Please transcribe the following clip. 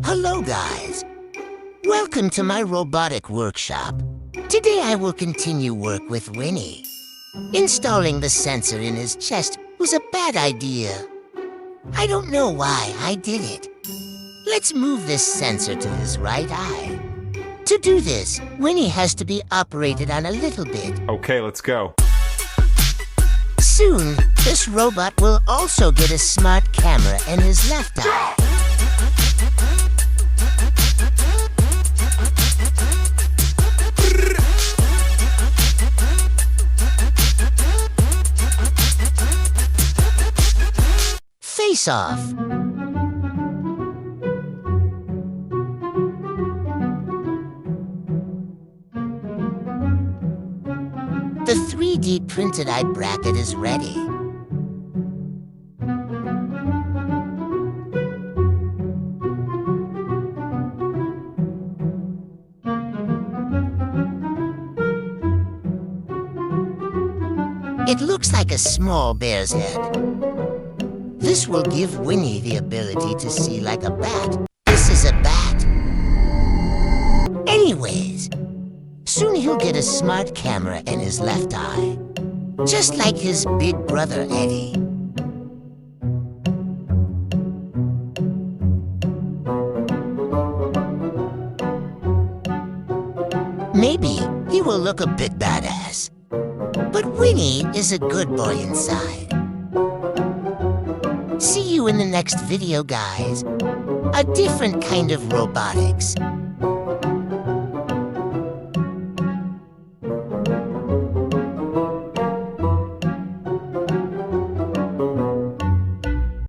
Hello, guys. Welcome to my robotic workshop. Today I will continue work with WiNNiE. Installing the sensor in his chest was a bad idea. I don't know why I did it. Let's move this sensor to his right eye. To do this, WiNNiE has to be operated on a little bit. Okay, let's go. Soon, this robot will also get a smart camera in his left eye. Face off. The 3D printed eye bracket is ready. It looks like a small bear's head. This will give WiNNiE the ability to see like a bat. This is a bat. Anyways, soon he'll get a smart camera in his left eye, just like his big brother Eddie. Maybe he will look a bit badass, but WiNNiE is a good boy inside. See you in the next video, guys. A different kind of robotics.